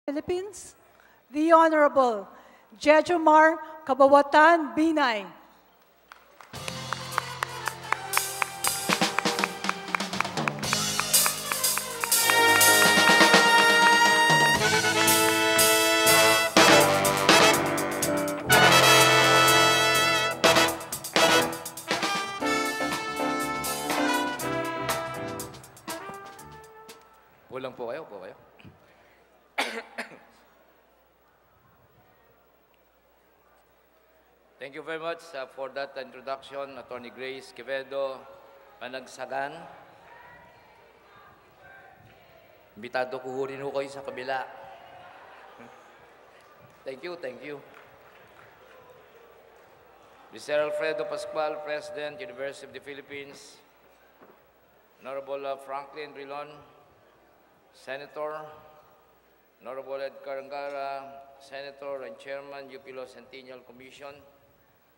Philippines, the Honorable Jejomar Kabawatan Binay. Kulang po kayo, Thank you very much for that introduction, Attorney Grace Quevedo-Panagsagan. Imbitado ko rin ho kayo sa kabila. Thank you. Mr. Alfredo Pascual, President, University of the Philippines. Honorable Franklin Rilon, Senator. Honorable Edgar Angara, Senator and Chairman, Grand Centennial Commission.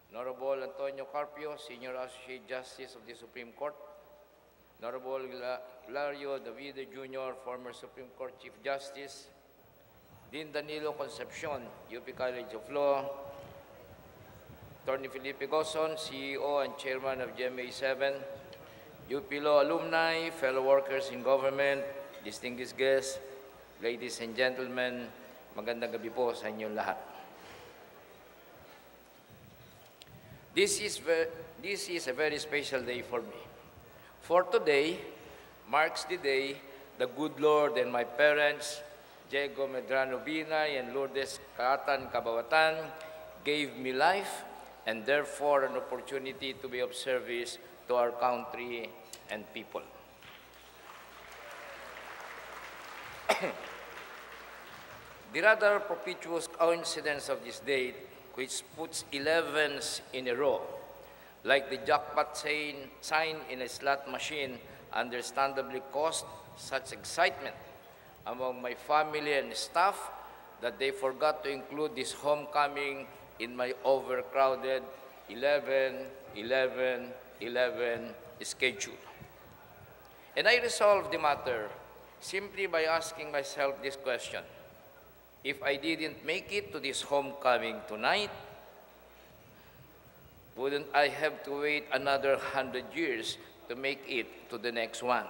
Honorable Antonio Carpio, Senior Associate Justice of the Supreme Court. Honorable Hilario Davido Jr., former Supreme Court Chief Justice. Dean Danilo Concepcion, UP College of Law. Attorney Felipe Gozon, CEO and Chairman of GMA7. UP Law alumni, fellow workers in government, distinguished guests, ladies and gentlemen, magandang gabi po sa inyong lahat. This is a very special day for me. For today marks the day the good Lord and my parents, Diego Medrano Binay and Lourdes Kaatan Kabawatan, gave me life and therefore an opportunity to be of service to our country and people. The rather propitious coincidence of this date, which puts 11s in a row, like the jackpot sign in a slot machine, understandably caused such excitement among my family and staff that they forgot to include this homecoming in my overcrowded 11-11-11 schedule. And I resolved the matter simply by asking myself this question: if I didn't make it to this homecoming tonight, wouldn't I have to wait another 100 years to make it to the next one?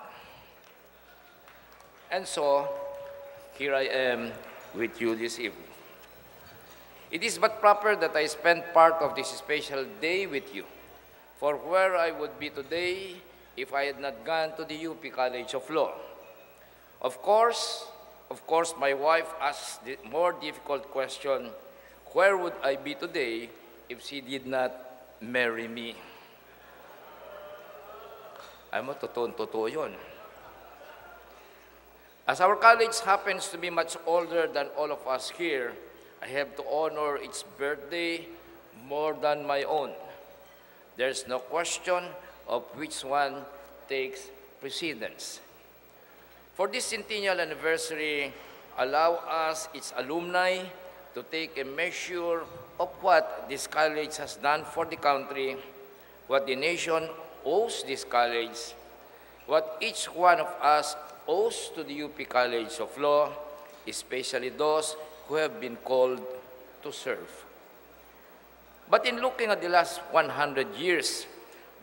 And so, here I am with you this evening. It is but proper that I spend part of this special day with you, for where I would be today if I had not gone to the UP College of Law. Of course, my wife asked the more difficult question: where would I be today if she did not marry me? Ay mo, totoo yun. As our college happens to be much older than all of us here, I have to honor its birthday more than my own. There's no question of which one takes precedence. For this centennial anniversary, allow us, its alumni, to take a measure of what this college has done for the country, what the nation owes this college, what each one of us owes to the UP College of Law, especially those who have been called to serve. But in looking at the last 100 years,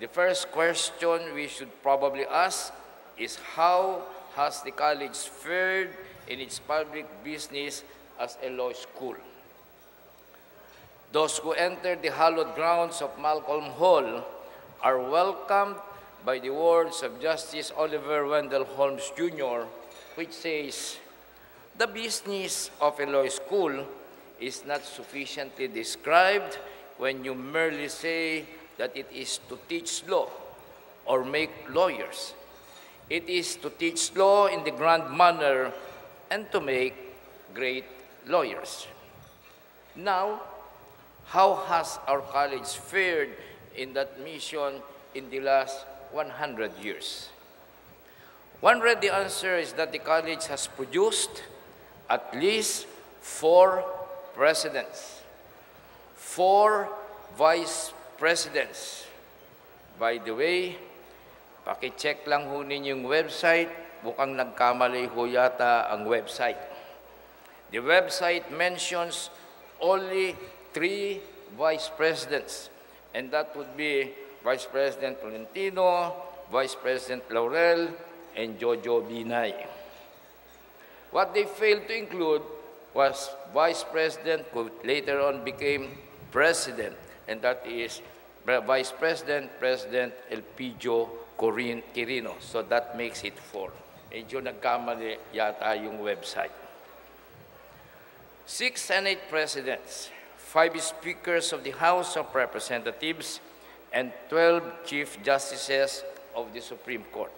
the first question we should probably ask is: how has the college fared in its public business as a law school? Those who enter the hallowed grounds of Malcolm Hall are welcomed by the words of Justice Oliver Wendell Holmes Jr., which says, "The business of a law school is not sufficiently described when you merely say that it is to teach law or make lawyers. It is to teach law in the grand manner and to make great lawyers." Now, how has our college fared in that mission in the last 100 years? One ready answer is that the college has produced at least 4 presidents, 4 vice presidents. By the way, paki-check lang ho ninyong website, mukhang nagkamali ho yata ang website. The website mentions only 3 vice presidents, and that would be Vice President Tolentino, Vice President Laurel, and Jojo Binay. What they failed to include was Vice President, who later on became President, and that is Vice President, President Elpidio Quirino. So that makes it 4. Medyo nagkamali yata yung website. 6 Senate Presidents, 5 Speakers of the House of Representatives, and 12 Chief Justices of the Supreme Court.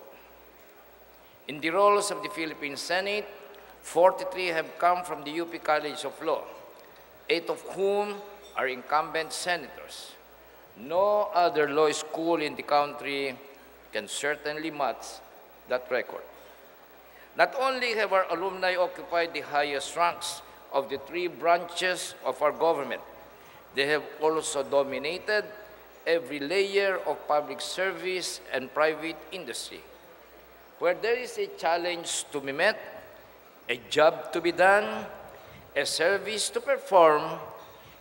In the rolls of the Philippine Senate, 43 have come from the UP College of Law, 8 of whom are incumbent senators. No other law school in the country can certainly match that record. Not only have our alumni occupied the highest ranks of the 3 branches of our government, they have also dominated every layer of public service and private industry. Where there is a challenge to be met, a job to be done, a service to perform,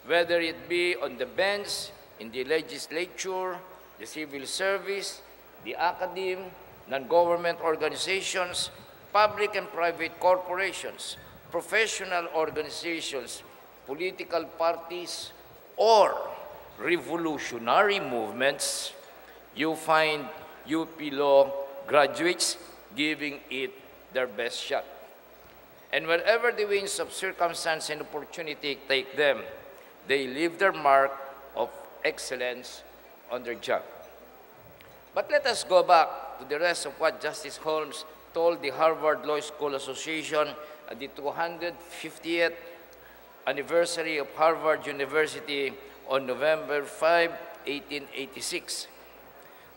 whether it be on the bench, in the legislature, the civil service, the academe, non-government organizations, public and private corporations, professional organizations, political parties, or revolutionary movements, you find UP Law graduates giving it their best shot. And wherever the winds of circumstance and opportunity take them, they leave their mark of excellence on their job. But let us go back to the rest of what Justice Holmes told the Harvard Law School Association at the 250th anniversary of Harvard University on November 5, 1886,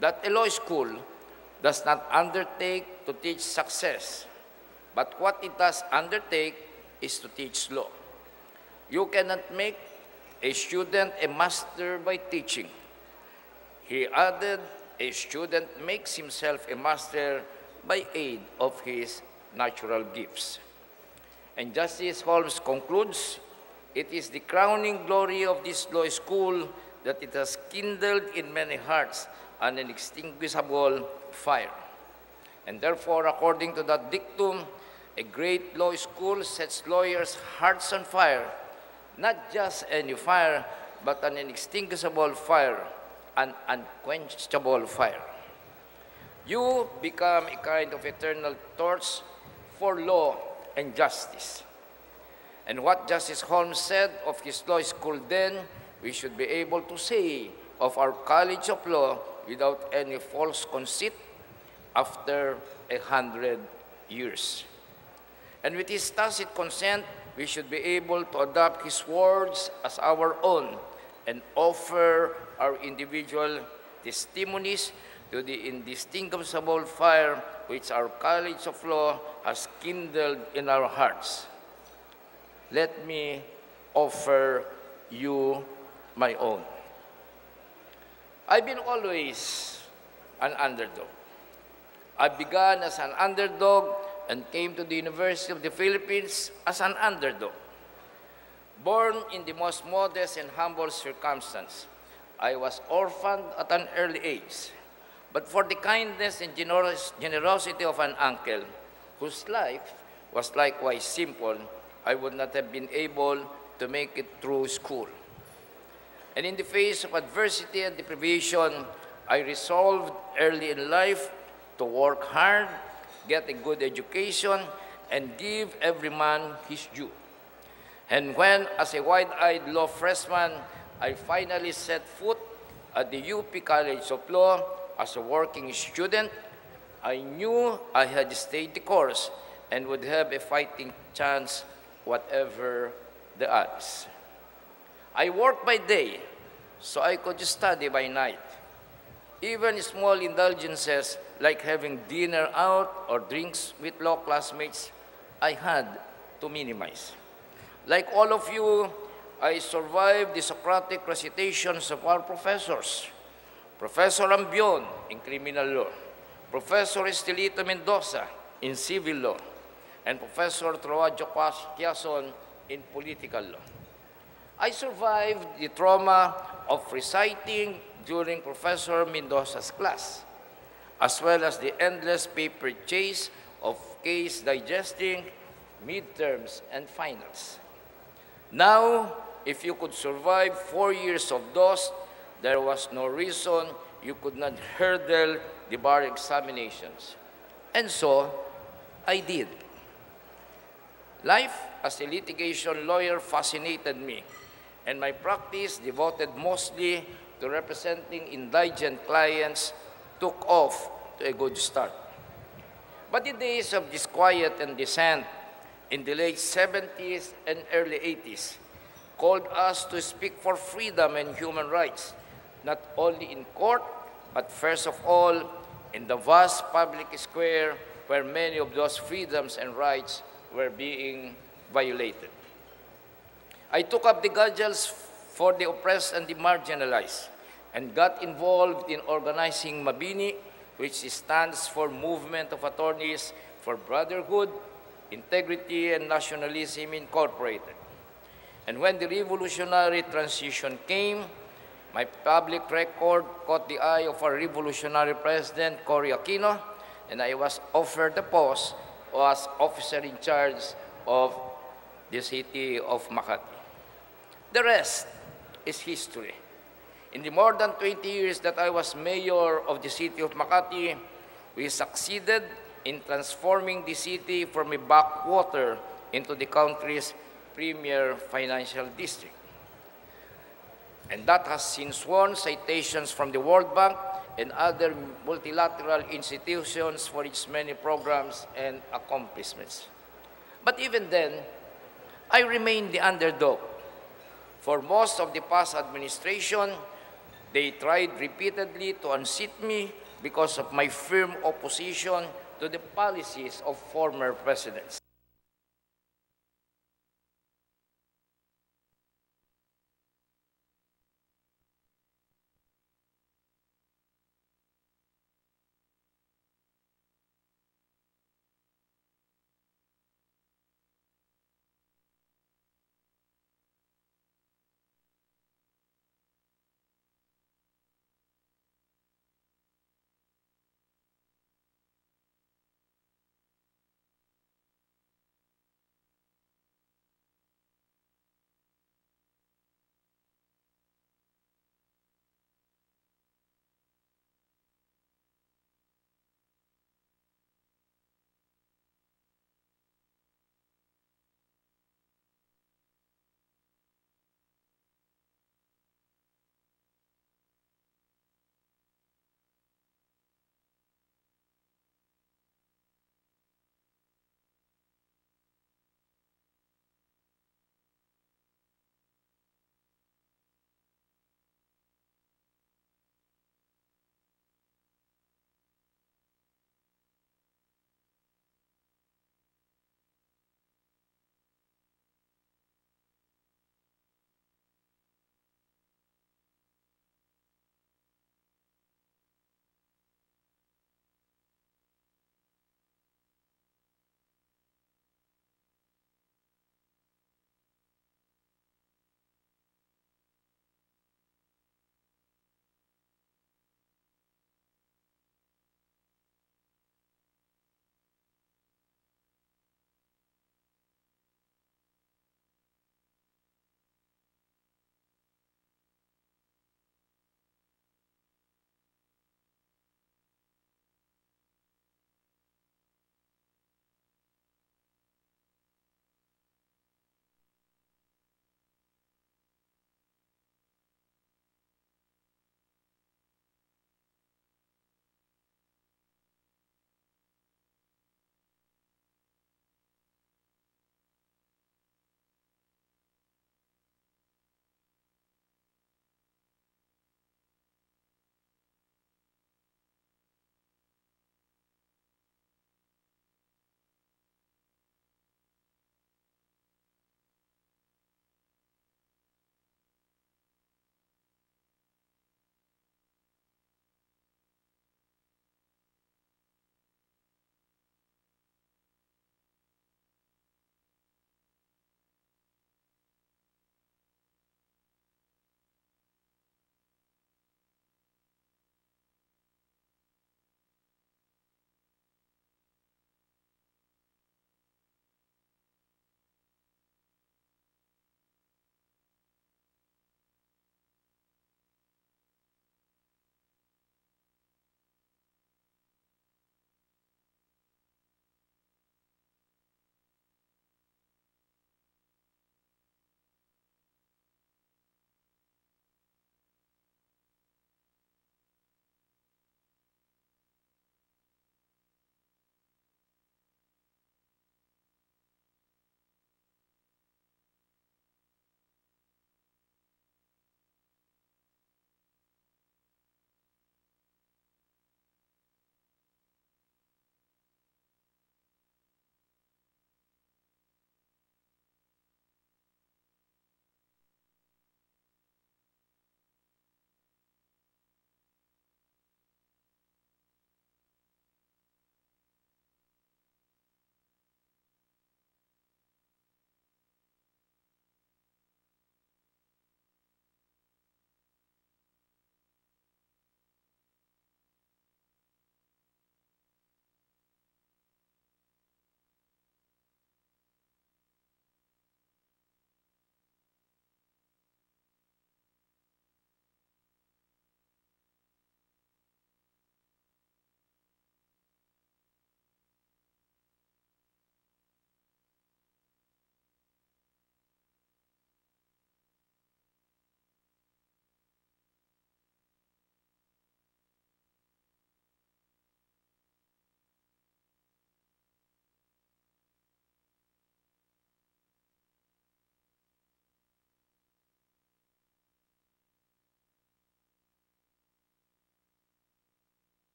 that a law school does not undertake to teach success, but what it does undertake is to teach law. You cannot make a student a master by teaching. He added, a student makes himself a master by aid of his natural gifts. And Justice Holmes concludes, it is the crowning glory of this law school that it has kindled in many hearts an inextinguishable fire. And therefore, according to that dictum, a great law school sets lawyers' hearts on fire, not just any fire, but an inextinguishable fire, an unquenchable fire. You become a kind of eternal torch for law and justice. And what Justice Holmes said of his law school then, we should be able to say of our College of Law without any false conceit after 100 years. And with his tacit consent, we should be able to adopt his words as our own and offer our individual testimonies to the indistinguishable fire which our College of Law has kindled in our hearts. Let me offer you my own. I've been always an underdog. I began as an underdog and came to the University of the Philippines as an underdog. Born in the most modest and humble circumstance, I was orphaned at an early age. But for the kindness and generosity of an uncle, whose life was likewise simple, I would not have been able to make it through school. And in the face of adversity and deprivation, I resolved early in life to work hard, get a good education, and give every man his due. And when, as a wide-eyed law freshman, I finally set foot at the UP College of Law as a working student, I knew I had stayed the course and would have a fighting chance whatever the odds. I worked by day so I could study by night. Even small indulgences like having dinner out or drinks with law classmates, I had to minimize. Like all of you, I survived the Socratic recitations of our professors. Professor Ambion in criminal law, Professor Estelito Mendoza in civil law, and Professor Troadjo Quezon in political law. I survived the trauma of reciting during Professor Mendoza's class, as well as the endless paper chase of case digesting, midterms, and finals. Now, if you could survive 4 years of those, there was no reason you could not hurdle the bar examinations. And so, I did. Life as a litigation lawyer fascinated me, and my practice, devoted mostly to representing indigent clients, took off to a good start. But the days of disquiet and dissent in the late 70s and early 80s called us to speak for freedom and human rights, not only in court, but first of all, in the vast public square where many of those freedoms and rights were being violated. I took up the cudgels for the oppressed and the marginalized and got involved in organizing Mabini, which stands for Movement of Attorneys for Brotherhood, Integrity, and Nationalism Incorporated. And when the revolutionary transition came, my public record caught the eye of our revolutionary president, Cory Aquino, and I was offered the post as officer in charge of the city of Makati. The rest is history. In the more than 20 years that I was mayor of the city of Makati, we succeeded in transforming the city from a backwater into the country's premier financial district. And that has since won citations from the World Bank and other multilateral institutions for its many programs and accomplishments. But even then, I remained the underdog. For most of the past administration, they tried repeatedly to unseat me because of my firm opposition to the policies of former presidents.